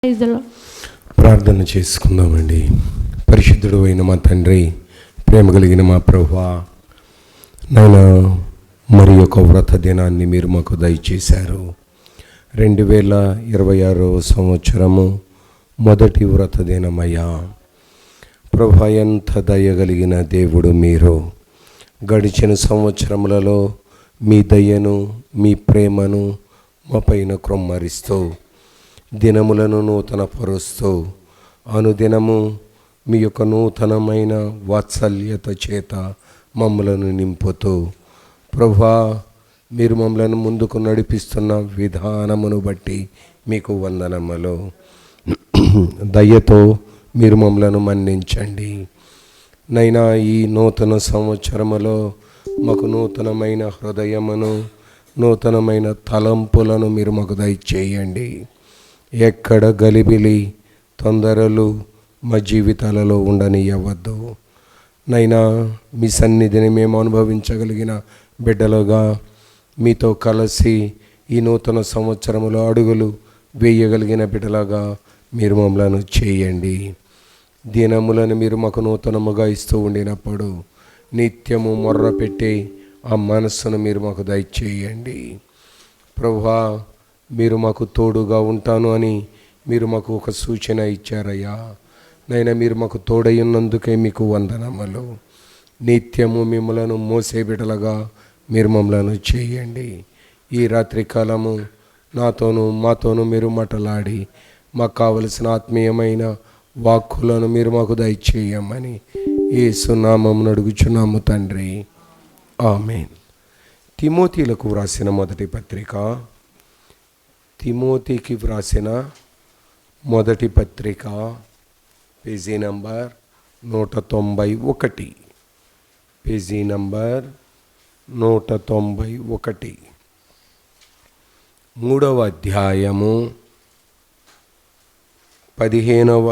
ప్రార్థన చేసుకుందామండి. పరిశుద్ధుడు అయిన మా తండ్రి, ప్రేమ కలిగిన మా ప్రభువా, నాయనా మరి ఒక వ్రత దినాన్ని మీరు మాకు దయచేశారు. 2026 సంవత్సరము మొదటి వ్రత దినమయ్యా. ప్రభువా, ఎంత దయగలిగిన దేవుడు మీరు. గడిచిన సంవత్సరములలో మీ దయను, మీ ప్రేమను మా పైన క్రొమ్మరిస్తూ, దినములను నూతన పరుస్తూ, అనుదినము మీ యొక్క నూతనమైన వాత్సల్యత చేత మమ్మలను నింపుతూ, ప్రభువా, మీరు మమ్మలను ముందుకు నడిపిస్తున్న విధానమును బట్టి మీకు వందనములు. దయతో మీరు మమ్మలను మన్నించండి నైనా. ఈ నూతన సంవత్సరములో మాకు నూతనమైన హృదయమును, నూతనమైన తలంపులను మీరు మాకు దయచేయండి. ఎక్కడ గలిబిలి, తొందరలు మా జీవితాలలో ఉండనివ్వద్దు నైనా. మీ సన్నిధిని మేము అనుభవించగలిగిన బిడ్డలుగా మీతో కలిసి ఈ నూతన సంవత్సరంలో అడుగులు వేయగలిగిన బిడ్డలుగా మీరు మమ్మలను చేయండి. దినములను మీరు మాకు నూతనముగా ఇస్తూ ఉండినప్పుడు నిత్యము మొర్ర పెట్టి ఆ మనస్సును మీరు మాకు దయచేయండి. ప్రభువా, మీరు మాకు తోడుగా ఉంటాను అని మీరు మాకు ఒక సూచన ఇచ్చారయ్యా. నైనా మీరు మాకు తోడై ఉన్నందుకే మీకు వందనములు. నిత్యము మిమ్మలను మోసే బిడ్డలుగా మీరు మమ్మలను చేయండి. ఈ రాత్రి కాలము మాతోనూ మీరు మాటలాడి మాకు కావలసిన ఆత్మీయమైన వాక్కులను మీరు మాకు దయచేయమని యేసు నామమున అడుగుచున్నాము తండ్రి, ఆమేన్. తిమోతిలకు వ్రాసిన మొదటి పత్రిక, తిమోతికి వ్రాసిన మొదటి పత్రిక, పేజీ నంబర్ 191, పేజీ నంబర్ 191, 3వ అధ్యాయము 15వ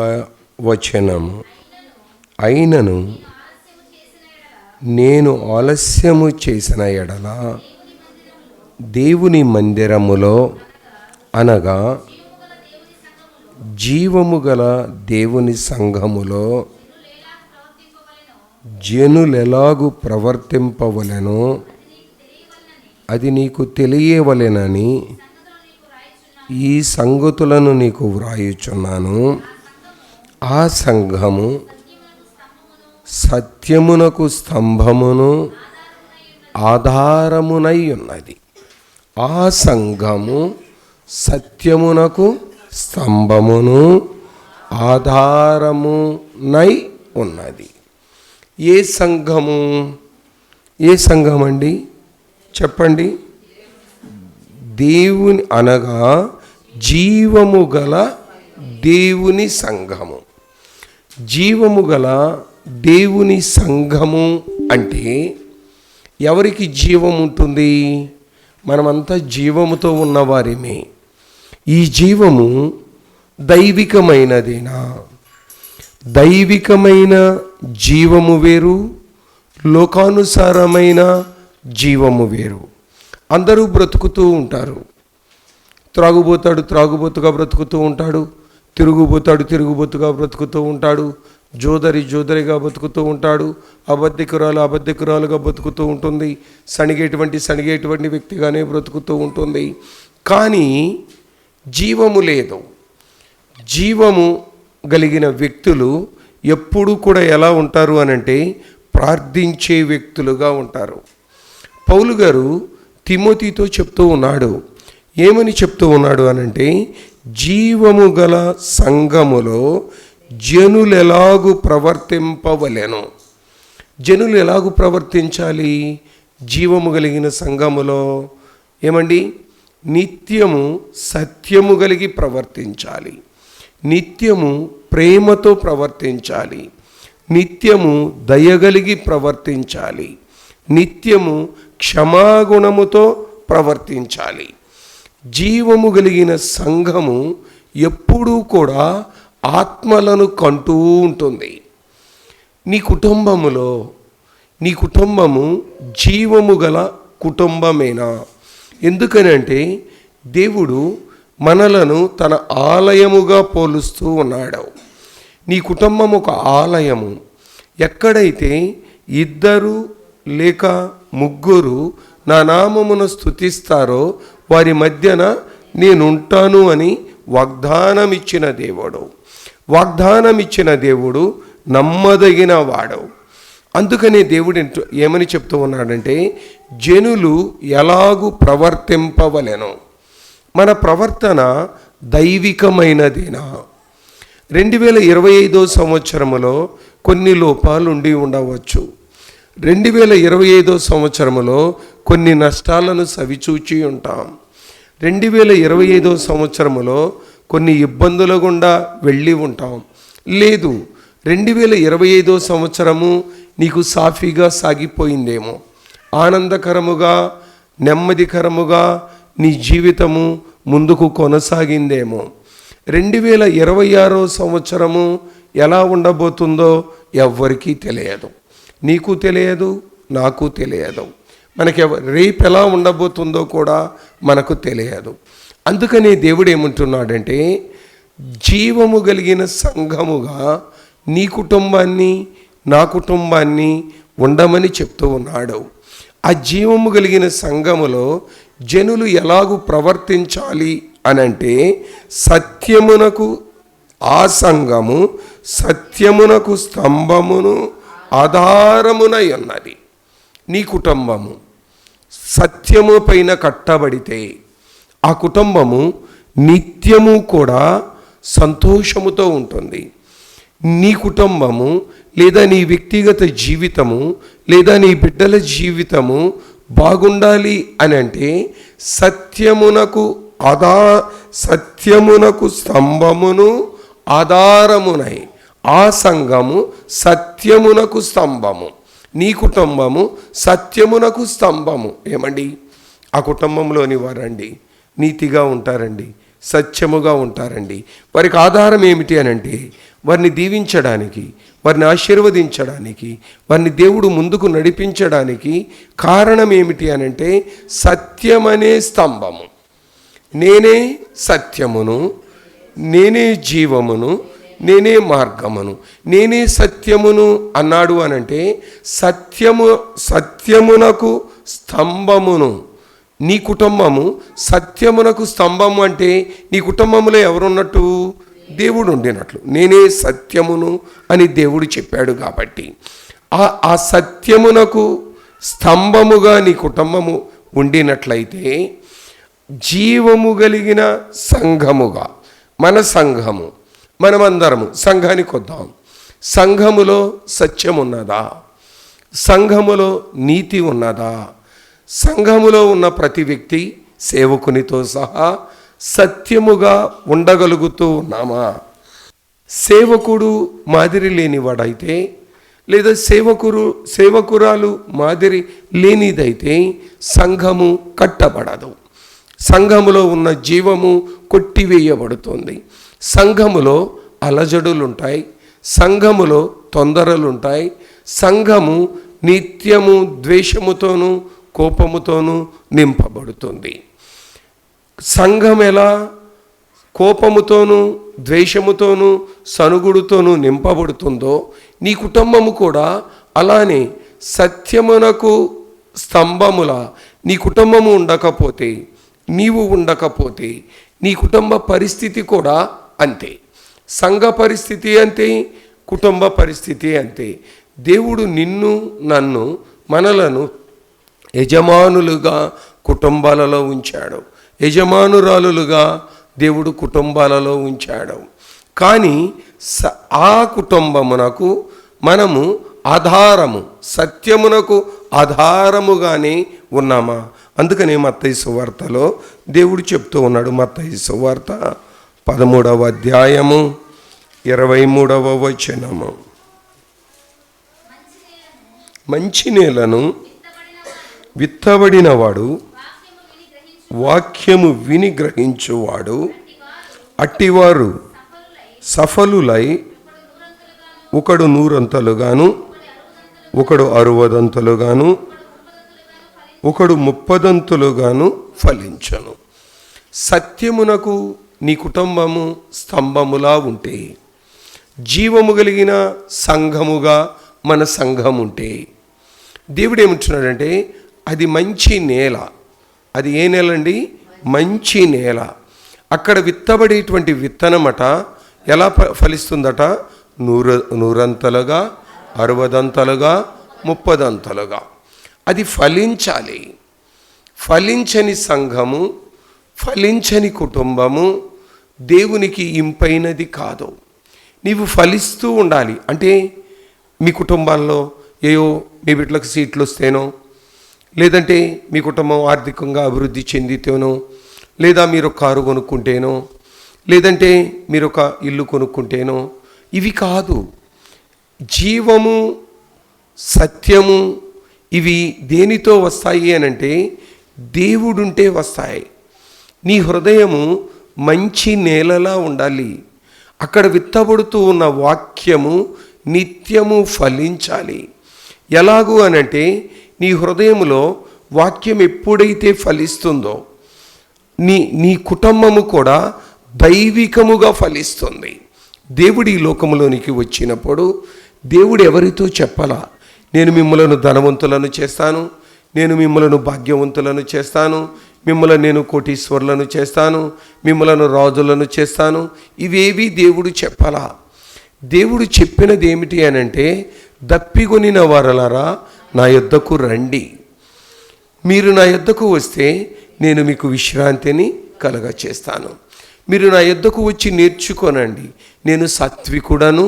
వచనము. అయినను నేను ఆలస్యము చేసిన ఎడల దేవుని మందిరములో, అనగా జీవము గల దేవుని సంఘములో జనులెలాగు ప్రవర్తింపవలెనో అది నీకు తెలియవలెనని ఈ సంగతులను నీకు వ్రాయుచున్నాను. ఆ సంఘము సత్యమునకు స్తంభమును ఆధారమునై ఉన్నది. ఆ సంఘము సత్యమునకు స్తంభమును ఆధారమునై ఉన్నది. ఏ సంఘము? ఏ సంఘం అండి? చెప్పండి. దేవుని, అనగా జీవము గల దేవుని సంఘము. జీవము గల దేవుని సంఘము అంటే ఎవరికి జీవం ఉంటుంది? మనమంతా జీవముతో ఉన్నవారేమే. ఈ జీవము దైవికమైనదేనా? దైవికమైన జీవము వేరు, లోకానుసారమైన జీవము వేరు. అందరూ బ్రతుకుతూ ఉంటారు. త్రాగుబోతుగా బ్రతుకుతూ ఉంటాడు, తిరుగుబోతుగా బ్రతుకుతూ ఉంటాడు, జోదరిగా బతుకుతూ ఉంటాడు, అబద్ధికురాలుగా బతుకుతూ ఉంటుంది, సణిగేటువంటి వ్యక్తిగానే బ్రతుకుతూ ఉంటుంది. కానీ జీవము లేదు. జీవము కలిగిన వ్యక్తులు ఎప్పుడు కూడా ఎలా ఉంటారు అనంటే ప్రార్థించే వ్యక్తులుగా ఉంటారు. పౌలు గారు తిమోతితో చెప్తూ ఉన్నాడు. ఏమని చెప్తూ ఉన్నాడు అనంటే, జీవము గల సంఘములో జనులెలాగు ప్రవర్తింపవలెను. జనులు ఎలాగు ప్రవర్తించాలి? జీవము కలిగిన సంఘములో ఏమండి? నిత్యము సత్యము కలిగి ప్రవర్తించాలి, నిత్యము ప్రేమతో ప్రవర్తించాలి, నిత్యము దయగలిగి ప్రవర్తించాలి, నిత్యము క్షమాగుణముతో ప్రవర్తించాలి. జీవము కలిగిన సంఘము ఎప్పుడూ కూడా ఆత్మలను కంటూ ఉంటుంది. నీ కుటుంబము జీవము గల కుటుంబమేనా? ఎందుకనంటే దేవుడు మనలను తన ఆలయముగా పోలుస్తూ ఉన్నాడు. నీ కుటుంబం ఒక ఆలయము. ఎక్కడైతే 2 లేక 3 నా నామమును స్తుతిస్తారో వారి మధ్యన నేనుంటాను అని వాగ్దానమిచ్చిన దేవుడు నమ్మదగిన వాడు. అందుకనే దేవుడు ఏమని చెప్తూ ఉన్నాడంటే, జనులు ఎలాగూ ప్రవర్తింపవలెను. మన ప్రవర్తన దైవికమైనదేనా? 2025 సంవత్సరములో కొన్ని లోపాలు ఉండి ఉండవచ్చు. 2025 సంవత్సరములో కొన్ని నష్టాలను సవిచూచి ఉంటాం. 2025 సంవత్సరములో కొన్ని ఇబ్బందుల గుండా వెళ్ళి ఉంటాం. లేదు, 2025 సంవత్సరము నీకు సాఫీగా సాగిపోయిందేమో, ఆనందకరముగా నెమ్మదికరముగా నీ జీవితము ముందుకు కొనసాగిందేమో. 2026 సంవత్సరము ఎలా ఉండబోతుందో ఎవ్వరికీ తెలియదు. నీకు తెలియదు, నాకు తెలియదు. మనకి రేపు ఎలా ఉండబోతుందో కూడా మనకు తెలియదు. అందుకని దేవుడు ఏమంటున్నాడంటే, జీవము కలిగిన సంఘముగా నీ కుటుంబాన్ని నా కుటుంబాన్ని ఉండమని చెప్తూ ఉన్నాడు. ఆ జీవము కలిగిన సంఘములో జనులు ఎలాగూ ప్రవర్తించాలి అనంటే, సత్యమునకు ఆ సంఘము సత్యమునకు స్తంభమును ఆధారమునై ఉన్నది. నీ కుటుంబము సత్యము పైన కట్టబడితే ఆ కుటుంబము నిత్యము కూడా సంతోషముతో ఉంటుంది. నీ కుటుంబము లేదా నీ వ్యక్తిగత జీవితము లేదా నీ బిడ్డల జీవితము బాగుండాలి అని అంటే, సత్యమునకు స్తంభమును ఆధారమునై ఆ సంఘము సత్యమునకు స్తంభము. నీ కుటుంబము సత్యమునకు స్తంభము. ఏమండి, ఆ కుటుంబంలోని వారండి నీతిగా ఉంటారండి, సత్యముగా ఉంటారండి. వారికి ఆధారం ఏమిటి అని అంటే, వారిని దీవించడానికి, వారిని ఆశీర్వదించడానికి, వారిని దేవుడు ముందుకు నడిపించడానికి కారణం ఏమిటి అని అంటే, సత్యమనే స్తంభము. నేనే సత్యమును, నేనే జీవమును, నేనే మార్గమును, నేనే సత్యమును అన్నాడు అనంటే, సత్యమునకు స్తంభమును. నీ కుటుంబము సత్యమునకు స్తంభము అంటే నీ కుటుంబంలో ఎవరున్నట్టు? దేవుడు ఉండినట్లు. నేనే సత్యమును అని దేవుడు చెప్పాడు. కాబట్టి ఆ సత్యమునకు స్తంభముగా నీ కుటుంబము ఉండినట్లయితే, జీవము కలిగిన సంఘముగా మన సంఘము, మనమందరము సంఘానికి వద్దాం. సంఘములో సత్యం ఉన్నదా? సంఘములో నీతి ఉన్నదా? సంఘములో ఉన్న ప్రతి వ్యక్తి సేవకునితో సహా సత్యముగా ఉండగలుగుతూ ఉన్నామా? సేవకుడు మాదిరి లేనివాడైతే, లేదా సేవకురాలు మాదిరి లేనిదైతే సంఘము కట్టబడదు. సంఘములో ఉన్న జీవము కొట్టివేయబడుతుంది. సంఘములో అలజడులుంటాయి, సంఘములో తొందరలుంటాయి. సంఘము నిత్యము ద్వేషముతోనూ కోపముతోనూ నింపబడుతుంది. సంఘం ఎలా కోపముతోనూ ద్వేషముతోనూ సనుగుడుతోనూ నింపబడుతుందో, నీ కుటుంబము కూడా అలానే సత్యమునకు స్తంభముల నీ కుటుంబము ఉండకపోతే, నీవు ఉండకపోతే, నీ కుటుంబ పరిస్థితి కూడా అంతే. సంఘ పరిస్థితి అంతే, కుటుంబ పరిస్థితి అంతే. దేవుడు నిన్ను నన్ను మనలను యజమానులుగా కుటుంబాలలో ఉంచాడు, యజమానురాలులుగా దేవుడు కుటుంబాలలో ఉంచాడు. కానీ ఆ కుటుంబమునకు మనము ఆధారము, సత్యమునకు ఆధారముగానే ఉన్నామా? అందుకనే మత్తయి సువార్తలో దేవుడు చెప్తూ ఉన్నాడు. మత్తయి సువార్త 13వ అధ్యాయము 23వ వచనము, మంచి నేలను విత్తబడినవాడు వాక్యము విని గ్రహించువాడు, అట్టివారు సఫలులై ఒకడు 100 ఒకడు 60 ఒకడు 30 ఫలించను. సత్యమునకు నీ కుటుంబము స్తంభములా ఉంటే, జీవము కలిగిన సంఘముగా మన సంఘం ఉంటే, దేవుడు ఏమంటున్నాడంటే అది మంచి నేల. అది ఏ నేల అండి? మంచి నేల. అక్కడ విత్తబడేటువంటి విత్తనమట ఎలా ఫలిస్తుందట? నూరంతలుగా, 60 30 అది ఫలించాలి. ఫలించని సంఘము, ఫలించని కుటుంబము దేవునికి ఇంపైనది కాదు. నీవు ఫలిస్తూ ఉండాలి. అంటే మీ కుటుంబాల్లో మీ బిడ్డలకు సీట్లు వస్తేనో, లేదంటే మీ కుటుంబం ఆర్థికంగా అభివృద్ధి చెందితేనో, లేదా మీరు కారు కొనుక్కుంటేనో, లేదంటే మీరు ఒక ఇల్లు కొనుక్కుంటేనో, ఇవి కాదు. జీవము, సత్యము ఇవి దేనితో వస్తాయి అనంటే దేవుడుంటే వస్తాయి. నీ హృదయము మంచి నేలలా ఉండాలి. అక్కడ విత్తబడుతూ ఉన్న వాక్యము నిత్యము ఫలించాలి. ఎలాగూ అనంటే నీ హృదయములో వాక్యం ఎప్పుడైతే ఫలిస్తుందో నీ కుటుంబము కూడా దైవికముగా ఫలిస్తుంది. దేవుడు ఈ లోకములోనికి వచ్చినప్పుడు దేవుడు ఎవరితో చెప్పలా, నేను మిమ్మలను ధనవంతులను చేస్తాను, నేను మిమ్మలను భాగ్యవంతులను చేస్తాను, మిమ్మల్ని నేను కోటీశ్వరులను చేస్తాను, మిమ్మలను రాజులను చేస్తాను, ఇవేవి దేవుడు చెప్పలా. దేవుడు చెప్పినది ఏమిటి అనంటే, దప్పికొనిన వారలారా నా యొద్దకు రండి, మీరు నా యొద్దకు వస్తే నేను మీకు విశ్రాంతిని కలగ చేస్తాను. మీరు నా యొద్దకు వచ్చి నేర్చుకోనండి, నేను సాత్వికుడను,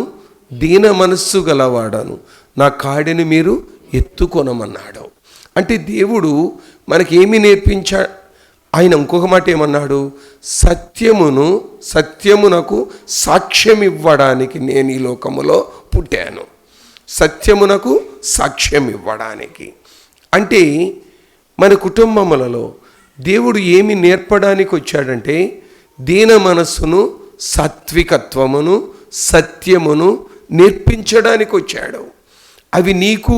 దీన మనస్సు గలవాడను, నా కాడిని మీరు ఎత్తుకొనమన్నాడు. అంటే దేవుడు మనకేమి నేర్పించాడు? ఆయన ఇంకొక మాట ఏమన్నాడు? సత్యమునకు సాక్ష్యం ఇవ్వడానికి నేను ఈ లోకములో పుట్టాను. సత్యమునకు సాక్ష్యం ఇవ్వడానికి అంటే మన కుటుంబములలో దేవుడు ఏమి నేర్పడానికి వచ్చాడంటే దీన మనస్సును, సాత్వికత్వమును, సత్యమును నేర్పించడానికి వచ్చాడు. అవి నీకు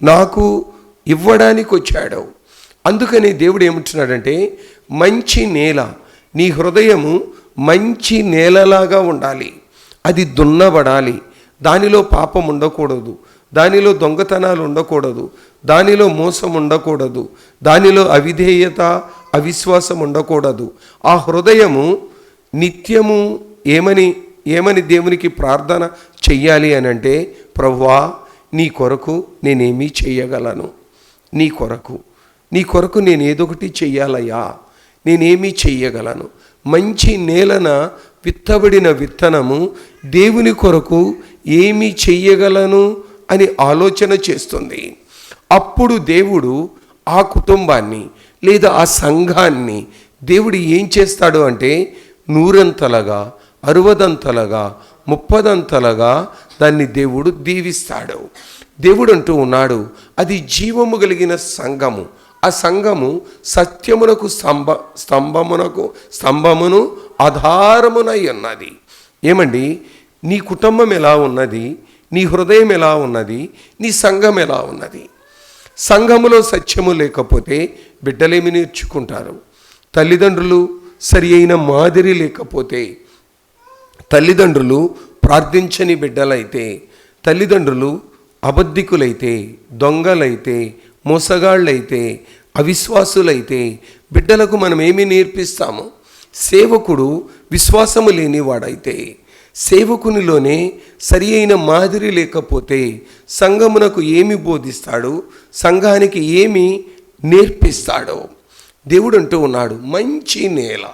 నాకు ఇవ్వడానికి వచ్చాడు. అందుకని దేవుడు ఏమంటున్నాడంటే మంచి నేల, నీ హృదయము మంచి నేలలాగా ఉండాలి. అది దున్నబడాలి. దానిలో పాపం ఉండకూడదు, దానిలో దొంగతనాలు ఉండకూడదు, దానిలో మోసం ఉండకూడదు, దానిలో అవిధేయత, అవిశ్వాసం ఉండకూడదు. ఆ హృదయము నిత్యము ఏమని దేవునికి ప్రార్థన చెయ్యాలి అని అంటే, ప్రభువా నీ కొరకు నేనేమీ చెయ్యగలను, నీ కొరకు నేను ఏదొకటి చెయ్యాలయ్యా, నేనేమీ చెయ్యగలను. మంచి నేలన విత్తబడిన విత్తనము దేవుని కొరకు ఏమి చెయ్యగలను అని ఆలోచన చేస్తుంది. అప్పుడు దేవుడు ఆ కుటుంబాన్ని లేదా ఆ సంఘాన్ని దేవుడు ఏం చేస్తాడు అంటే 100 60 30 దాన్ని దేవుడు దీవిస్తాడు. దేవుడు అంటూ ఉన్నాడు, అది జీవము కలిగిన సంఘము. ఆ సంఘము సత్యమునకు స్తంభమును ఆధారమునై ఉన్నది. ఏమండి, నీ కుటుంబం ఎలా ఉన్నది, నీ హృదయం ఎలా ఉన్నది, నీ సంఘం ఎలా ఉన్నది? సంఘములో సత్యము లేకపోతే బిడ్డలేమి నేర్చుకుంటారు? తల్లిదండ్రులు సరి అయిన మాదిరి లేకపోతే, తల్లిదండ్రులు ప్రార్థించని బిడ్డలైతే, తల్లిదండ్రులు అబద్ధికులైతే, దొంగలైతే, మోసగాళ్ళైతే, అవిశ్వాసులైతే బిడ్డలకు మనం ఏమి నేర్పిస్తాము? సేవకుడు విశ్వాసము లేనివాడైతే, సేవకునిలోనే సరి అయిన మాదిరి లేకపోతే సంఘమునకు ఏమి బోధిస్తాడు? సంఘానికి ఏమి నేర్పిస్తాడో? దేవుడు అంటూ ఉన్నాడు, మంచి నేల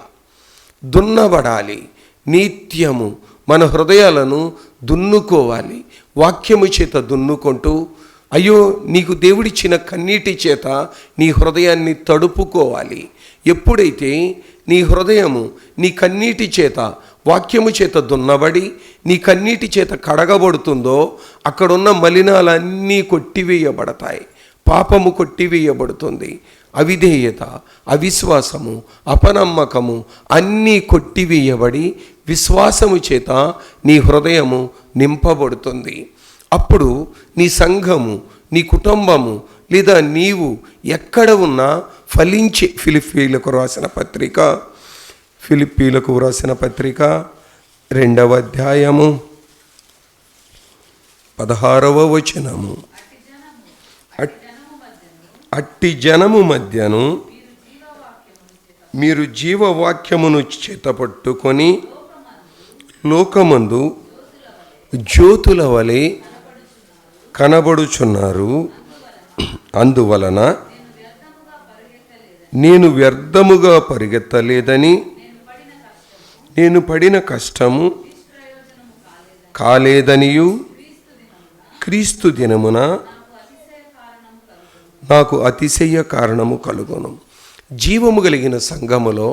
దున్నబడాలి. నిత్యము మన హృదయాలను దున్నుకోవాలి. వాక్యము చేత దున్నుకుంటూ, అయ్యో నీకు దేవుడిచ్చిన కన్నీటి చేత నీ హృదయాన్ని తడుపుకోవాలి. ఎప్పుడైతే నీ హృదయము నీ కన్నీటి చేత, వాక్యము చేత దున్నబడి నీ కన్నీటి చేత కడగబడుతుందో అక్కడున్న మలినాలన్నీ కొట్టివేయబడతాయి. పాపము కొట్టివేయబడుతుంది. అవిధేయత, అవిశ్వాసము, అపనమ్మకము అన్నీ కొట్టివేయబడి విశ్వాసము చేత నీ హృదయము నింపబడుతుంది. అప్పుడు నీ సంఘము, నీ కుటుంబము లేదా నీవు ఎక్కడ ఉన్నా ఫలించే. ఫిలిప్పీయులకు రాసిన పత్రిక ఫిలిప్పీలకు వ్రాసిన పత్రిక 2వ అధ్యాయము 16వ వచనము. అట్టి జనము మధ్యను మీరు జీవవాక్యమును చేతపట్టుకొని లోకమందు జ్యోతుల వలె కనబడుచున్నారు. అందువలన నేను వ్యర్థముగా పరిగెత్తలేదని, నేను పడిన కష్టము కాలేదనియు, క్రీస్తు దినమున నాకు అతిశయ కారణము కలుగును. జీవము కలిగిన సంఘములో,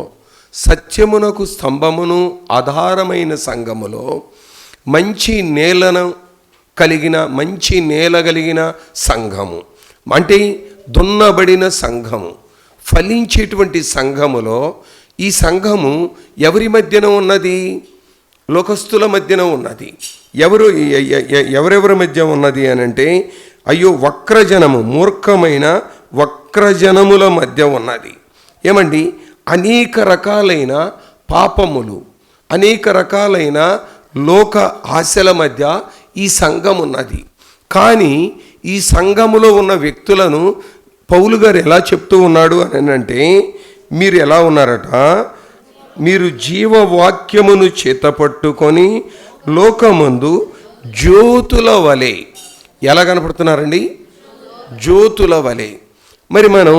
సత్యమునకు స్తంభమును ఆధారమైన సంఘములో, మంచి నేలను కలిగిన, మంచి నేల కలిగిన సంఘము అంటే దున్నబడిన సంఘము, ఫలించేటువంటి సంఘములో, ఈ సంఘము ఎవరి మధ్యన ఉన్నది? లోకస్తుల మధ్యన ఉన్నది. ఎవరెవరి మధ్య ఉన్నది అని అంటే, అయ్యో వక్రజనము, మూర్ఖమైన వక్రజనముల మధ్య ఉన్నది. ఏమండి? అనేక రకాలైన పాపములు, అనేక రకాలైన లోక ఆశల మధ్య ఈ సంఘం ఉన్నది. కానీ ఈ సంఘములో ఉన్న వ్యక్తులను పౌలు గారు ఎలా చెప్తూ ఉన్నాడు అని అంటే, మీరు ఎలా ఉన్నారట? మీరు జీవవాక్యమును చేతపట్టుకొని లోకమందు జ్యోతుల వలె. ఎలా కనపడుతున్నారండి? జ్యోతుల వలె. మరి మనం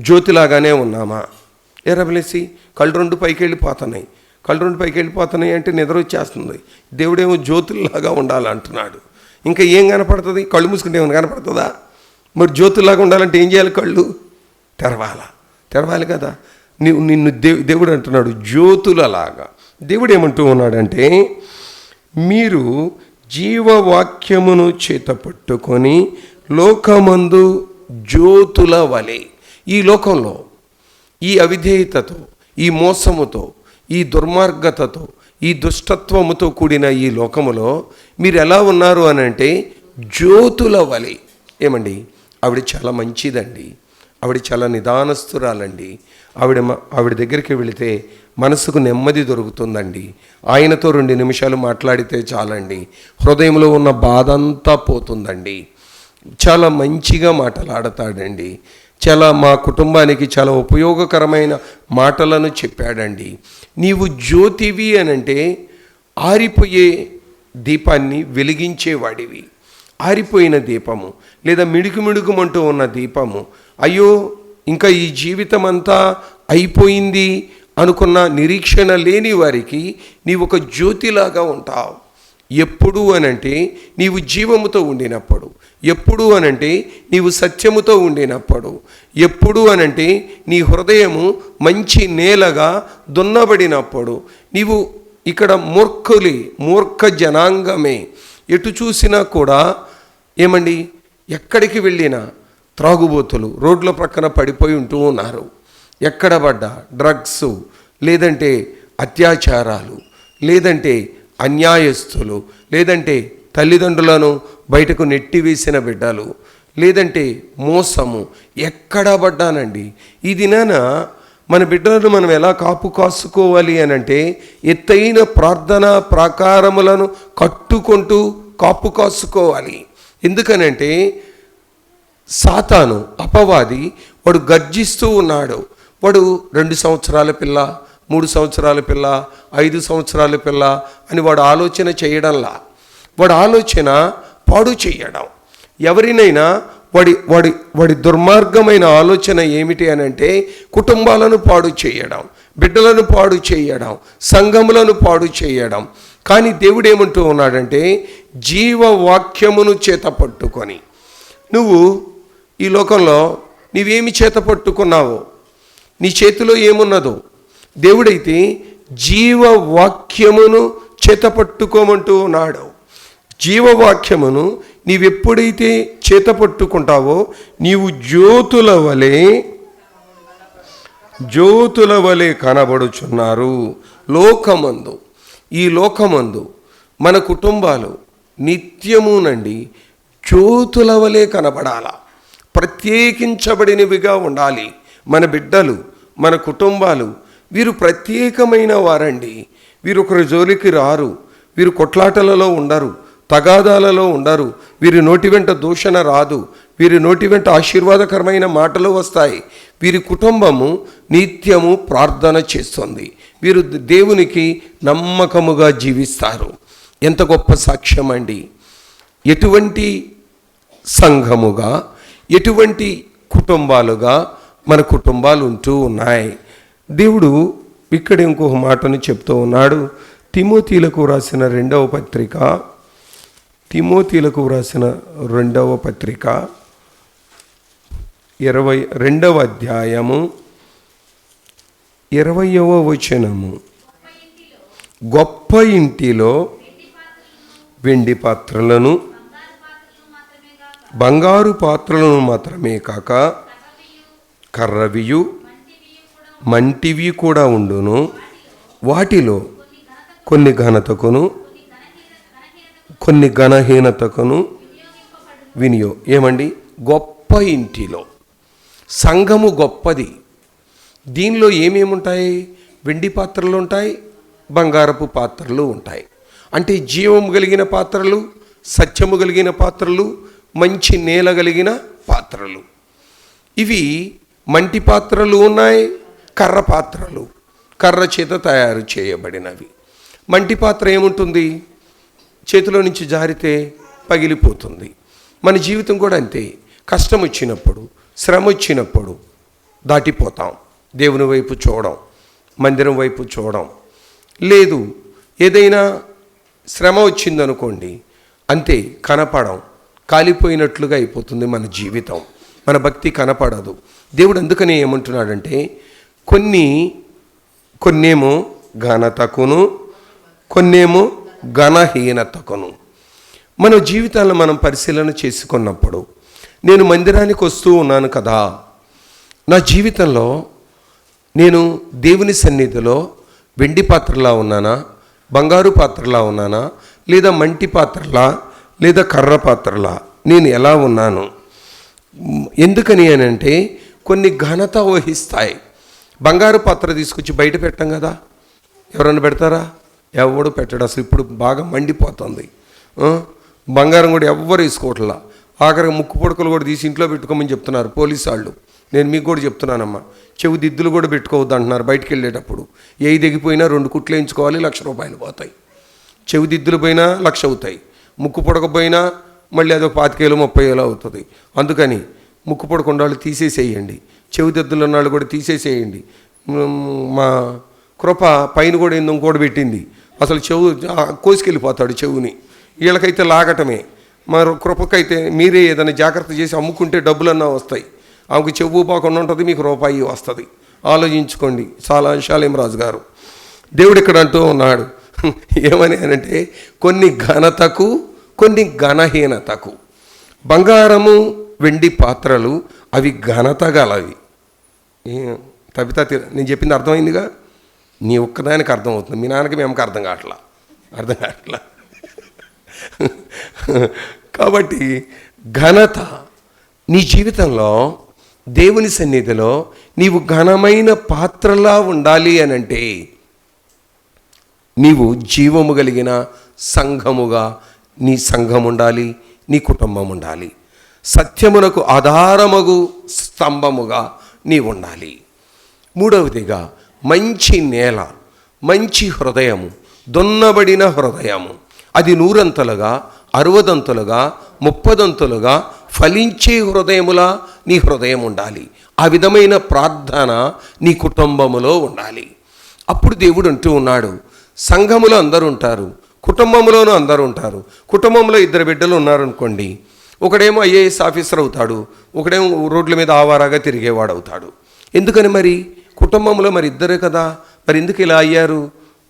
జ్యోతిలాగానే ఉన్నామా? ఎరబలేసి కళ్ళు రెండు పైకి వెళ్ళిపోతున్నాయి. కళ్ళు రెండు పైకి వెళ్ళిపోతున్నాయి అంటే నిద్ర వచ్చేస్తుంది. దేవుడేమో జ్యోతుల్లాగా ఉండాలంటున్నాడు. ఇంకా ఏం కనపడుతుంది? కళ్ళు మూసుకుంటే ఏమైనా కనపడుతుందా? మరి జ్యోతుల్లాగా ఉండాలంటే ఏం చేయాలి? కళ్ళు తెరవాలి కదా. నిన్ను దేవుడు అంటున్నాడు జ్యోతులలాగా. దేవుడు ఏమంటూ ఉన్నాడంటే, మీరు జీవవాక్యమును చేతపట్టుకొని లోకమందు జ్యోతుల వలె. ఈ లోకంలో ఈ అవిధేయతతో, ఈ మోసముతో, ఈ దుర్మార్గతతో, ఈ దుష్టత్వముతో కూడిన ఈ లోకములో మీరు ఎలా ఉన్నారు అని అంటే జ్యోతుల వలె. ఏమండి? ఆవిడ చాలా మంచిదండి, ఆవిడ చాలా నిదానస్తురాలండి. ఆవిడ దగ్గరికి వెళితే మనసుకు నెమ్మది దొరుకుతుందండి. ఆయనతో 2 నిమిషాలు మాట్లాడితే చాలండి, హృదయంలో ఉన్న బాధ అంతా పోతుందండి. చాలా మంచిగా మాటలాడతాడండి. చాలా మా కుటుంబానికి చాలా ఉపయోగకరమైన మాటలను చెప్పాడండి. నీవు జ్యోతివి అనంటే ఆరిపోయే దీపాన్ని వెలిగించేవాడివి. ఆరిపోయిన దీపము లేదా మిడుకుమిడుకుమంటూ ఉన్న దీపము, అయ్యో ఇంకా ఈ జీవితం అంతా అయిపోయింది అనుకున్న నిరీక్షణ లేని వారికి నీవు ఒక జ్యోతిలాగా ఉంటావు. ఎప్పుడు అనంటే నీవు జీవముతో ఉండినప్పుడు, ఎప్పుడు అనంటే నీవు సత్యముతో ఉండినప్పుడు, ఎప్పుడు అనంటే నీ హృదయము మంచి నేలగా దున్నబడినప్పుడు. నీవు ఇక్కడ మూర్ఖ జనాంగమే. ఎటు చూసినా కూడా ఏమండి, ఎక్కడికి వెళ్ళినా త్రాగుబోతులు రోడ్ల ప్రక్కన పడిపోయి ఉంటూ ఉన్నారు. ఎక్కడ పడ్డా డ్రగ్స్, లేదంటే అత్యాచారాలు, లేదంటే అన్యాయస్తులు, లేదంటే తల్లిదండ్రులను బయటకు నెట్టివేసిన బిడ్డలు, లేదంటే మోసము. ఎక్కడ పడ్డానండి. ఈ దినాన మన బిడ్డలను మనం ఎలా కాసుకోవాలి అని అంటే ఎత్తైన ప్రార్థనా ప్రాకారములను కట్టుకుంటూ కాసుకోవాలి. ఎందుకనంటే సాతాను, అపవాది, వాడు గర్జిస్తూ ఉన్నాడు. వాడు 2 సంవత్సరాల పిల్ల, 3 సంవత్సరాల పిల్ల, 5 సంవత్సరాల పిల్ల అని వాడు ఆలోచన చేయడంలా. వాడు ఆలోచన పాడు చేయడం. ఎవరినైనా వాడి దుర్మార్గమైన ఆలోచన ఏమిటి అని అంటే కుటుంబాలను పాడు చేయడం, బిడ్డలను పాడు చేయడం, సంఘములను పాడు చేయడం. కానీ దేవుడు ఏమంటూ ఉన్నాడంటే జీవవాక్యమును చేత పట్టుకొని, నువ్వు ఈ లోకంలో నీవేమి చేత పట్టుకున్నావో, నీ చేతిలో ఏమున్నదో, దేవుడైతే జీవవాక్యమును చేత పట్టుకోమంటూ ఉన్నాడు. జీవవాక్యమును నీవెప్పుడైతే చేత పట్టుకుంటావో నీవు జ్యోతుల వలె కనబడుచున్నారు లోకమందు. ఈ లోకమందు మన కుటుంబాలు నిత్యమునండి జ్యోతుల వలె కనబడాల, ప్రత్యేకించబడినవిగా ఉండాలి. మన బిడ్డలు, మన కుటుంబాలు వీరు ప్రత్యేకమైన వారండి. వీరు ఒకరి జోలికి రారు, వీరు కొట్లాటలలో ఉండరు, తగాదాలలో ఉండరు, వీరి నోటి వెంట దూషణ రాదు, వీరి నోటి వెంట ఆశీర్వాదకరమైన మాటలు వస్తాయి. వీరి కుటుంబము నిత్యము ప్రార్థన చేస్తుంది. వీరు దేవునికి నమ్మకముగా జీవిస్తారు. ఎంత గొప్ప సాక్ష్యం అండి! ఎటువంటి సంఘముగా, ఎటువంటి కుటుంబాలుగా మన కుటుంబాలు ఉంటూ ఉన్నాయి. దేవుడు ఇక్కడ ఇంకొక మాటను చెప్తూ ఉన్నాడు. తిమోతీలకు వ్రాసిన రెండవ పత్రిక 22వ అధ్యాయము 20వ వచనము. గొప్ప ఇంటిలో వెండి పాత్రలను, బంగారు పాత్రలను మాత్రమే కాక కర్రవియు మంటివి కూడా ఉండును. వాటిలో కొన్ని ఘనతకును కొన్ని ఘనహీనతకును ఏమండి? గొప్ప ఇంటిలో సంఘము గొప్పది. దీనిలో ఏమేముంటాయి? వెండి పాత్రలు ఉంటాయి, బంగారపు పాత్రలు ఉంటాయి. అంటే జీవము కలిగిన పాత్రలు, సత్యము కలిగిన పాత్రలు, మంచి నేల కలిగిన పాత్రలు. ఇవి మంటి పాత్రలు ఉన్నాయి, కర్ర పాత్రలు, కర్ర చేత తయారు చేయబడినవి. మంటి పాత్ర ఏముంటుంది? చేతిలో నుంచి జారితే పగిలిపోతుంది. మన జీవితం కూడా అంతే. కష్టం వచ్చినప్పుడు, శ్రమ వచ్చినప్పుడు దాటిపోతాం. దేవుని వైపు చూడం, మందిరం వైపు చూడం. లేదు, ఏదైనా శ్రమ వచ్చిందనుకోండి, అంతే, కనపడం, కాలిపోయినట్లుగా అయిపోతుంది మన జీవితం. మన భక్తి కనపడదు. దేవుడు అందుకని ఏమంటున్నాడంటే, కొన్నేమో ఘనతకును, కొన్నేమో ఘనహీనతకును. మన జీవితాలను మనం పరిశీలన చేసుకున్నప్పుడు, నేను మందిరానికి వస్తూ ఉన్నాను కదా, నా జీవితంలో నేను దేవుని సన్నిధిలో వెండి పాత్రలా ఉన్నానా, బంగారు పాత్రలా ఉన్నానా, లేదా మంటి పాత్రలా, లేదా కర్ర పాత్రలా నేను ఎలా ఉన్నాను? ఎందుకని అంటే కొన్ని ఘనత వహిస్తాయి. బంగారు పాత్ర తీసుకొచ్చి బయట పెట్టాం కదా, ఎవరన్నా పెడతారా? ఎవడు పెట్టడు. అసలు ఇప్పుడు బాగా మండిపోతుంది. బంగారం కూడా ఎవ్వరు వేసుకోవట్లా. ఆఖరికి ముక్కు పొడకలు కూడా తీసి ఇంట్లో పెట్టుకోమని చెప్తున్నారు పోలీసు వాళ్ళు. నేను మీకు కూడా చెప్తున్నానమ్మా, చెవు దిద్దులు కూడా పెట్టుకోవద్దు అంటున్నారు. బయటికి వెళ్ళేటప్పుడు ఏ దిగిపోయినా 2 కుట్లు వేయించుకోవాలి, ₹1,00,000 పోతాయి. చెవి దిద్దులు పోయినా 1,00,000 అవుతాయి. ముక్కు పొడకపోయినా మళ్ళీ అదో 25,000 30,000 అవుతుంది. అందుకని ముక్కు పొడకుండా వాళ్ళు తీసేసేయండి, చెవి దిద్దులు ఉన్నాళ్ళు కూడా తీసేసేయండి. మా కృప పైన కూడా ఇంకోటి పెట్టింది, అసలు చెవు కోసుకెళ్ళిపోతాడు చెవుని. వీళ్ళకైతే లాగటమే. మా కృపకైతే మీరే ఏదైనా జాగ్రత్త చేసి అమ్ముకుంటే డబ్బులన్నా వస్తాయి. ఆమెకు చెవు పోకుండా ఉంటుంది, మీకు రూపాయి వస్తుంది. ఆలోచించుకోండి. శాలేం రాజు గారు దేవుడు ఇక్కడ అంటూ ఉన్నాడు. ఏమని అంటే, కొన్ని ఘనతకు కొన్ని ఘనహీనతకు. బంగారము వెండి పాత్రలు అవి ఘనత గలవి. తబితా నేను చెప్పింది అర్థమైందిగా? నీ ఒక్కదానికి అర్థమవుతుంది, మీ నాన్నకి మేమకి అర్థం కావట్లా. కాబట్టి ఘనత నీ జీవితంలో, దేవుని సన్నిధిలో నీవు ఘనమైన పాత్రలా ఉండాలి అని అంటే, నీవు జీవము కలిగిన సంఘముగా నీ సంఘం ఉండాలి, నీ కుటుంబం ఉండాలి. సత్యమునకు ఆధారమగు స్తంభముగా నీవు ఉండాలి. మూడవదిగా మంచి నేల, మంచి హృదయము, దున్నబడిన హృదయము. అది 100 60 30 ఫలించే హృదయములా నీ హృదయం ఉండాలి. ఆ విధమైన ప్రార్థన నీ కుటుంబములో ఉండాలి. అప్పుడు దేవుడు అంటూ ఉన్నాడు, సంఘములో అందరూ ఉంటారు, కుటుంబంలోనూ అందరూ ఉంటారు. కుటుంబంలో 2 బిడ్డలు ఉన్నారనుకోండి, ఒకడేమో IAS ఆఫీసర్ అవుతాడు, ఒకడేమో రోడ్ల మీద ఆవారాగా తిరిగేవాడు అవుతాడు. ఎందుకని మరి? కుటుంబంలో మరి 2 కదా, మరి ఎందుకు ఇలా అయ్యారు?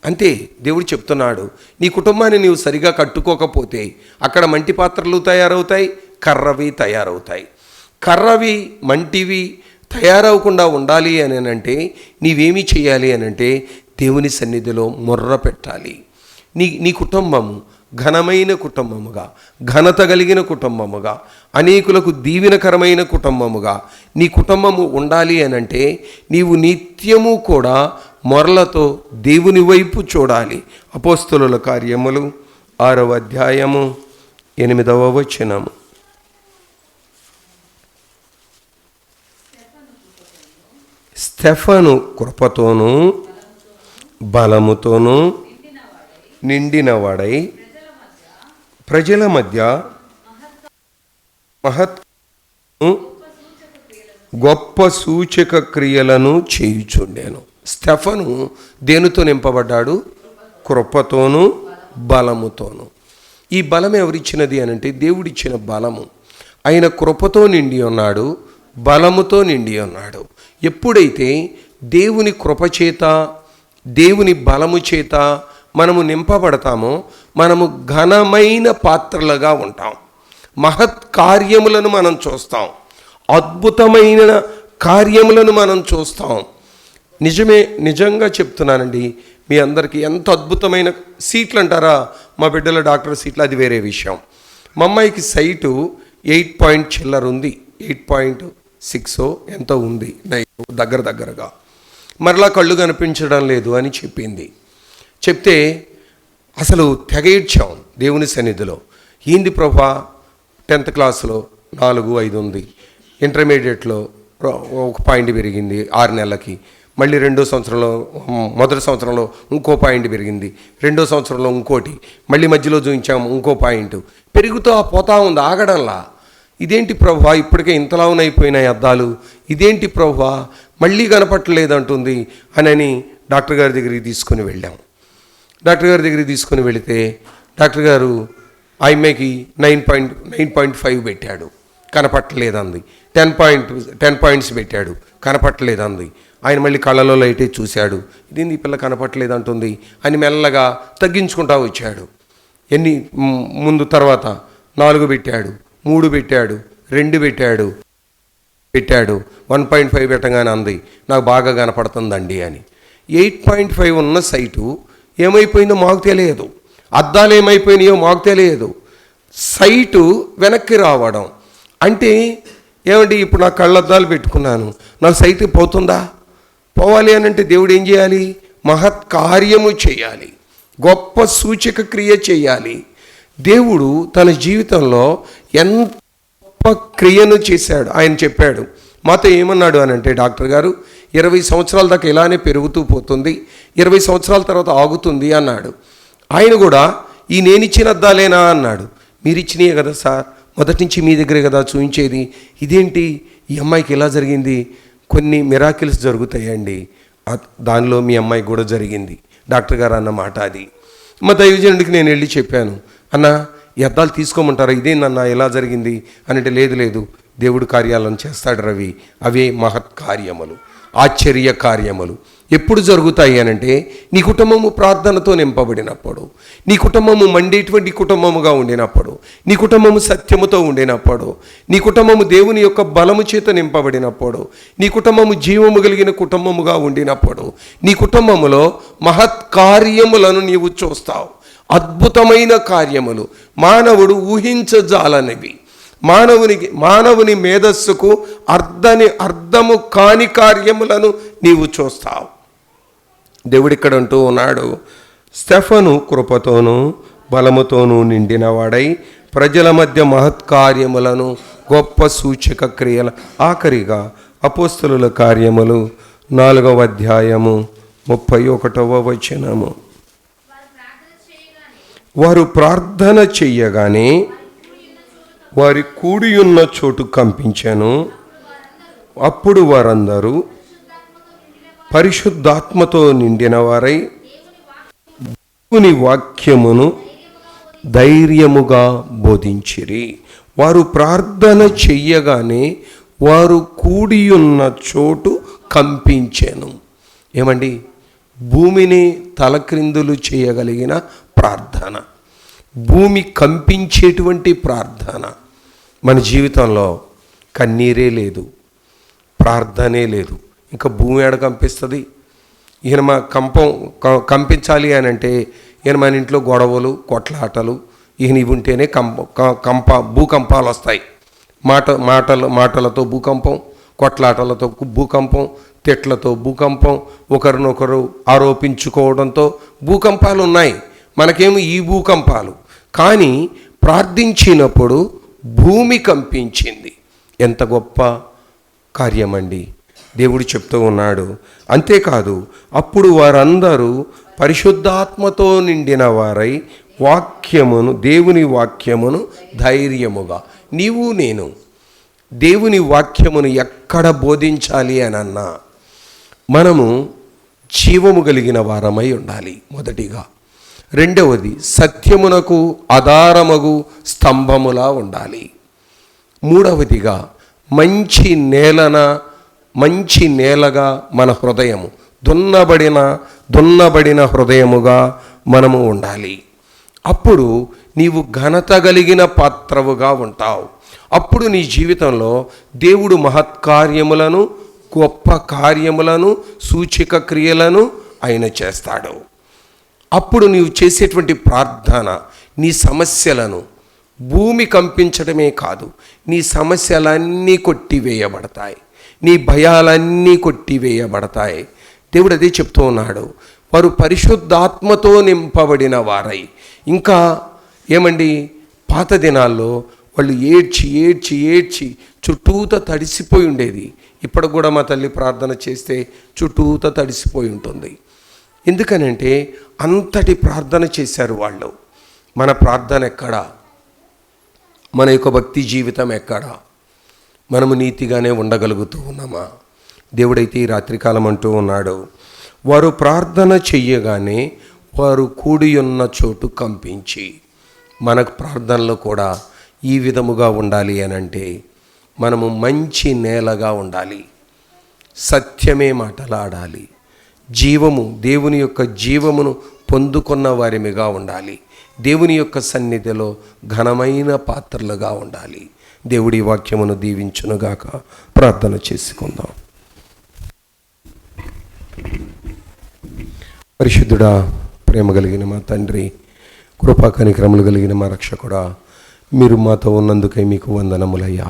అంతే. దేవుడు చెప్తున్నాడు, నీ కుటుంబాన్ని నీవు సరిగా కట్టుకోకపోతే అక్కడ మంటి పాత్రలు తయారవుతాయి, కర్రవి తయారవుతాయి. కర్రవి మంటివి తయారవకుండా ఉండాలి అని అంటే నీవేమీ చేయాలి అని అంటే దేవుని సన్నిధిలో మొర్ర పెట్టాలి. నీ కుటుంబము ఘనమైన కుటుంబముగా, ఘనత కలిగిన కుటుంబముగా, అనేకులకు దీవెనకరమైన కుటుంబముగా నీ కుటుంబము ఉండాలి అని అంటే నీవు నిత్యము కూడా మొరలతో దేవుని వైపు చూడాలి. అపోస్తలుల కార్యములు 6వ అధ్యాయము 8వ వచనము. స్తెఫను కృపతోనూ బలముతోనూ నిండినవాడై ప్రజల మధ్య గొప్ప సూచక క్రియలను చేయుచుండెను. స్తెఫను దేనితో నింపబడ్డాడు? కృపతోనూ బలముతోనూ. ఈ బలం ఎవరిచ్చినది అనంటే దేవుడిచ్చిన బలము. ఆయన కృపతో నిండి ఉన్నాడు, బలముతో నిండి ఉన్నాడు. ఎప్పుడైతే దేవుని కృపచేత దేవుని బలము చేత మనము నింపబడతామో మనము ఘనమైన పాత్రలుగా ఉంటాం. మహత్ కార్యములను మనం చూస్తాం, అద్భుతమైన కార్యములను మనం చూస్తాం. నిజంగా చెప్తున్నానండి, మీ అందరికీ ఎంత అద్భుతమైన సీట్లు అంటారా, మా బిడ్డల డాక్టర్ సీట్లు అది వేరే విషయం. మా అమ్మాయికి సైటు 8 పాయింట్ చిల్లర ఉంది, 8.6 ఎంతో ఉంది దగ్గరగా. మరలా కళ్ళు కనిపించడం లేదు అని చెప్తే అసలు తెగేడ్చాం దేవుని సన్నిధిలో. ఏంది ప్రభా, 10th క్లాస్లో 4-5 ఉంది, ఇంటర్మీడియట్లో 1 పాయింట్ పెరిగింది 6 నెలలకి, మళ్ళీ మొదటి సంవత్సరంలో ఇంకో పాయింట్ పెరిగింది, 2వ సంవత్సరంలో ఇంకోటి, మళ్ళీ మధ్యలో చూపించాము ఇంకో పాయింట్, పెరుగుతూ పోతా ఉంది, ఆగడంలా. ఇదేంటి ప్రభువా, ఇప్పటికే ఇంతలావునైపోయినాయి అద్దాలు, ఇదేంటి ప్రభువా మళ్ళీ కనపట్టలేదంటుంది అని డాక్టర్ గారి దగ్గరికి తీసుకొని వెళ్ళాం. డాక్టర్ గారి దగ్గరికి తీసుకొని వెళితే డాక్టర్ గారు ఆ అమ్మాయికి 9.5 పెట్టాడు, కనపట్టలేదంది. 10 పాయింట్స్ పెట్టాడు, కనపట్టలేదంది. ఆయన మళ్ళీ కళ్ళలో లైటే చూశాడు, ఇదేంది ఈ పిల్ల కనపట్టలేదంటుంది అని మెల్లగా తగ్గించుకుంటా వచ్చాడు. ముందు తర్వాత 4 పెట్టాడు, 3 పెట్టాడు, 2 పెట్టాడు 1.5 పెట్టగానే అంది, నాకు బాగా కనపడుతుందండి అని. 8.5 ఉన్న సైటు ఏమైపోయిందో మాకు తెలియదు, అద్దాలు ఏమైపోయినాయో మాకు తెలియదు. సైటు వెనక్కి రావడం అంటే ఏమండి, ఇప్పుడు నా కళ్ళద్దాలు పెట్టుకున్నాను, నాకు సైటు పోతుందా? పోవాలి అని అంటే దేవుడు ఏం చేయాలి? మహత్ కార్యము చేయాలి, గొప్ప సూచక క్రియ చేయాలి. దేవుడు తన జీవితంలో ఎంత గొప్ప క్రియను చేశాడు. ఆయన చెప్పాడు, మాతో ఏమన్నాడు అని అంటే, డాక్టర్ గారు 20 సంవత్సరాల దాకా ఇలానే పెరుగుతూ పోతుంది, 20 సంవత్సరాల తర్వాత ఆగుతుంది అన్నాడు. ఆయన కూడా ఈ నేనిచ్చిన అద్దాలేనా అన్నాడు. మీరు ఇచ్చినాయే కదా సార్, మొదటి నుంచి మీ దగ్గరే కదా చూపించేది, ఇదేంటి ఈ అమ్మాయికి ఎలా జరిగింది? కొన్ని మిరాకిల్స్ జరుగుతాయండి, దానిలో మీ అమ్మాయికి కూడా జరిగింది డాక్టర్ గారు అన్న మాట అది. మా దైవజనుడికి నేను వెళ్ళి చెప్పాను, అన్న ఈ అద్దాలు తీసుకోమంటారా, ఇదేనన్నా ఎలా జరిగింది అని అంటే, లేదు దేవుడు కార్యాలను చేస్తాడు రవి, అవే మహత్ కార్యములు, ఆశ్చర్య కార్యములు. ఎప్పుడు జరుగుతాయి అనంటే నీ కుటుంబము ప్రార్థనతో నింపబడినప్పుడు, నీ కుటుంబము మండేటువంటి కుటుంబముగా ఉండినప్పుడు, నీ కుటుంబము సత్యముతో ఉండినప్పుడు, నీ కుటుంబము దేవుని యొక్క బలము చేత నింపబడినప్పుడు, నీ కుటుంబము జీవము కలిగిన కుటుంబముగా ఉండినప్పుడు, నీ కుటుంబములో మహత్ కార్యములను నీవు చూస్తావు. అద్భుతమైన కార్యములు, మానవుడు ఊహించజాలనివి, మానవుని మేధస్సుకు అర్థము కాని కార్యములను నీవు చూస్తావు. దేవుడు ఇక్కడ అంటూ ఉన్నాడు, స్తెఫను కృపతోనూ బలముతోనూ నిండినవాడై ప్రజల మధ్య మహత్కార్యములను గొప్ప సూచక క్రియల. ఆఖరిగా అపోస్తలుల కార్యములు 4వ అధ్యాయము 31వ వచనము. వారు ప్రార్థన చెయ్యగానే వారి కూడియున్న చోటు కంపించెను. అప్పుడు వారందరూ పరిశుద్ధాత్మతో నిండిన వారై దేవుని వాక్యమును ధైర్యముగా బోధించిరి. వారు ప్రార్థన చెయ్యగానే వారు కూడియున్న చోటు కంపించెను. ఏమండి, భూమిని తలక్రిందులు చేయగలిగిన ప్రార్థన, భూమి కంపించేటువంటి ప్రార్థన. మన జీవితంలో కన్నీరే లేదు, ప్రార్థనే లేదు, ఇంకా భూమి ఏడ కంపిస్తుంది? ఈయన మా కంపించాలి అని అంటే ఈయన మన ఇంట్లో గొడవలు కొట్లాటలు ఈయన ఇవి ఉంటేనే భూకంపాలు వస్తాయి. మాటలతో భూకంపం, కొట్లాటలతో భూకంపం, తిట్లతో భూకంపం, ఒకరినొకరు ఆరోపించుకోవడంతో భూకంపాలు ఉన్నాయి. మనకేమో ఈ భూకంపాలు. కానీ ప్రార్థించినప్పుడు భూమి కంపించింది. ఎంత గొప్ప కార్యమండి దేవుడు చెప్తూ ఉన్నాడు. అంతేకాదు, అప్పుడు వారందరూ పరిశుద్ధాత్మతో నిండిన వారై దేవుని వాక్యమును ధైర్యముగా, నీవు నేను దేవుని వాక్యమును ఎక్కడ బోధించాలి అని అన్నా మనము జీవము కలిగిన వారమై ఉండాలి మొదటిగా. రెండవది, సత్యమునకు ఆధారమగు స్తంభములా ఉండాలి. మూడవదిగా, మంచి నేలగా మన హృదయము, దున్నబడిన హృదయముగా మనము ఉండాలి. అప్పుడు నీవు ఘనత కలిగిన పాత్రవుగా ఉంటావు. అప్పుడు నీ జీవితంలో దేవుడు మహత్కార్యములను, గొప్ప కార్యములను, సూచక క్రియలను ఆయన చేస్తాడు. అప్పుడు నీవు చేసేటువంటి ప్రార్థన నీ సమస్యలను, భూమి కంపించడమే కాదు, నీ సమస్యలన్నీ కొట్టివేయబడతాయి, నీ భయాలన్నీ కొట్టివేయబడతాయి. దేవుడు అదే చెప్తూ ఉన్నాడు. వారు పరిశుద్ధాత్మతో నింపబడిన వారై. ఇంకా ఏమండి, పాత దినాల్లో వాళ్ళు ఏడ్చి చుట్టూత తడిసిపోయి ఉండేది. ఇప్పుడు కూడా మా తల్లి ప్రార్థన చేస్తే చుట్టూత తడిసిపోయి ఉంటుంది. ఎందుకనంటే అంతటి ప్రార్థన చేశారు వాళ్ళు. మన ప్రార్థన ఎక్కడా? మన యొక్క భక్తి జీవితం ఎక్కడా? మనము నీతిగానే ఉండగలుగుతూ ఉన్నామా? దేవుడైతే ఈ రాత్రికాలం అంటూ ఉన్నాడు, వారు ప్రార్థన చెయ్యగానే వారు కూడి ఉన్న చోటు కంపించి. మనకు ప్రార్థనలో కూడా ఈ విధముగా ఉండాలి అనంటే మనము మంచి నేలగా ఉండాలి, సత్యమే మాటలాడాలి, దేవుని యొక్క జీవమును పొందుకున్న వారిమిగా ఉండాలి, దేవుని యొక్క సన్నిధిలో ఘనమైన పాత్రలుగా ఉండాలి. దేవుడి వాక్యమును దీవించునుగాక. ప్రార్థన చేసుకుందాం. పరిశుద్ధుడా, ప్రేమ కలిగిన మా తండ్రి, కృపా కనికరములు కలిగిన మా రక్షకుడా, మీరు మాతో ఉన్నందుకై మీకు వందనములయ్యా.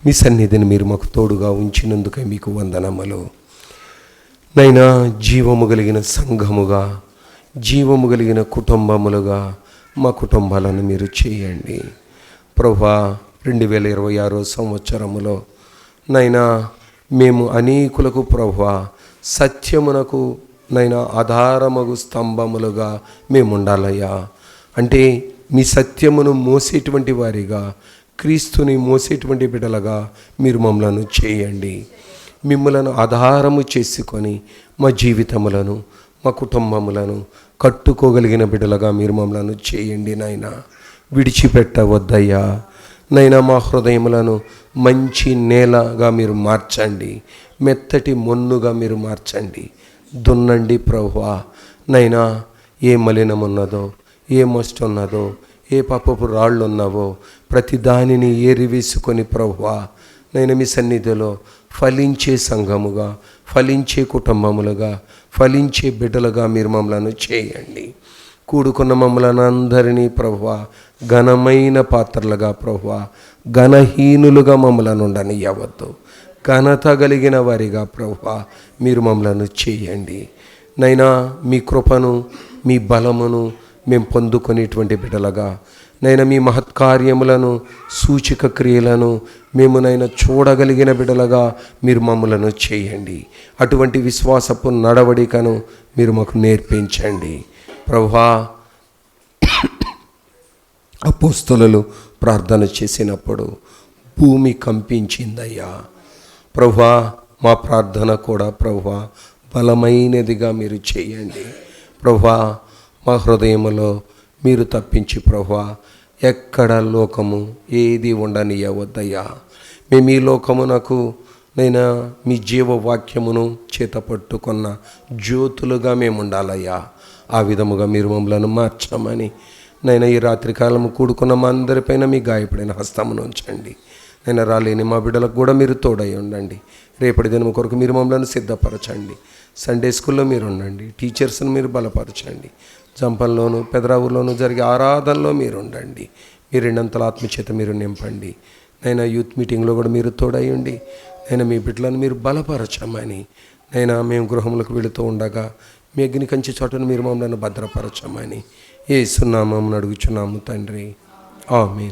మీ సన్నిధిని మీరు మాకు తోడుగా ఉంచినందుకై మీకు వందనములు. నైనా జీవము కలిగిన సంఘముగా, జీవము కలిగిన కుటుంబములుగా మా కుటుంబాలను మీరు చేయండి ప్రభువా. 2026 సంవత్సరములో నైనా మేము అనేకులకు ప్రభువా సత్యమునకు నైనా ఆధారమగు స్తంభములుగా మేము ఉండాలయ్యా. అంటే మీ సత్యమును మోసేటువంటి వారిగా, క్రీస్తుని మోసేటువంటి బిడ్డలుగా మీరు మమ్మలను చేయండి. మిమ్మలను ఆధారము చేసుకొని మా జీవితములను, మా కుటుంబములను కట్టుకోగలిగిన బిడ్డలుగా మీరు మమ్మలను చేయండి నాయనా. విడిచిపెట్టవద్దయ్యా నైనా. మా హృదయములను మంచి నేలగా మీరు మార్చండి, మెత్తటి మొన్నుగా మీరు మార్చండి. దున్నండి ప్రభువా. నైనా ఏ మలినమున్నదో, ఏ మస్ట్ ఉన్నదో, ఏ పాపపు రాళ్ళు ఉన్నావో ప్రతి దానిని ఏరివేసుకొని ప్రభువా నైనా మీ సన్నిధిలో ఫలించే సంఘముగా, ఫలించే కుటుంబములుగా, ఫలించే బిడ్డలుగా మీరు మమ్మలను చేయండి. కూడుకున్న మమ్మలను అందరినీ ప్రభువా ఘనమైన పాత్రలుగా ప్రభువా, ఘనహీనులుగా మమ్మలను ఉండనివ్వవద్దు. ఘనత కలిగిన వారిగా ప్రభువా మీరు మమ్మలను చేయండి నైనా. మీ కృపను, మీ బలమును మేము పొందుకునేటువంటి బిడ్డలుగా నైనా, మీ మహత్కార్యములను, సూచక క్రియలను మేము నైనా చూడగలిగిన బిడ్డలుగా మీరు మమ్మలను చేయండి. అటువంటి విశ్వాసపు నడవడికను మీరు మాకు నేర్పించండి ప్రభువా. అపోస్తలులు ప్రార్థన చేసినప్పుడు భూమి కంపించిందయ్యా ప్రభువా. మా ప్రార్థన కూడా ప్రభువా బలమైనదిగా మీరు చేయండి ప్రభువా. మా హృదయములో మీరు తప్పించి ప్రభువా ఎక్కడ లోకము ఏది ఉండనియవద్దయ్యా. మేము ఈ లోకమునకు నైనా మీ జీవవాక్యమును చేతపట్టుకున్న జ్యోతులుగా మేము ఉండాలయ్యా. ఆ విధముగా మీరు మమ్మలను మార్చమని నైనా ఈ రాత్రికాలము కూడుకున్న మా అందరిపైన మీ గాయపడిన హస్తమును ఉంచండి. నైనా రాలేని మా బిడ్డలకు కూడా మీరు తోడై ఉండండి. రేపటి దినం కొరకు మీరు మమ్మల్ని సిద్ధపరచండి. సండే స్కూల్లో మీరు ఉండండి. టీచర్స్ని మీరు బలపరచండి. జంపంలోను పెదరావులోను జరిగే ఆరాధనలో మీరు ఉండండి. మీరు రెండంతల ఆత్మచేత మీరు నింపండి నైనా. యూత్ మీటింగ్లో కూడా మీరు తోడై ఉండి అయినా మీ బిడ్డలను మీరు బలపరచమని, నైనా మేము గృహములకు వెళుతూ ఉండగా మీ అగ్ని కంచి చోటును మీరు మమ్మల్ని భద్రపరచమని యేసు నామమున అడుగుచున్నాము తండ్రి. ఆమేన్.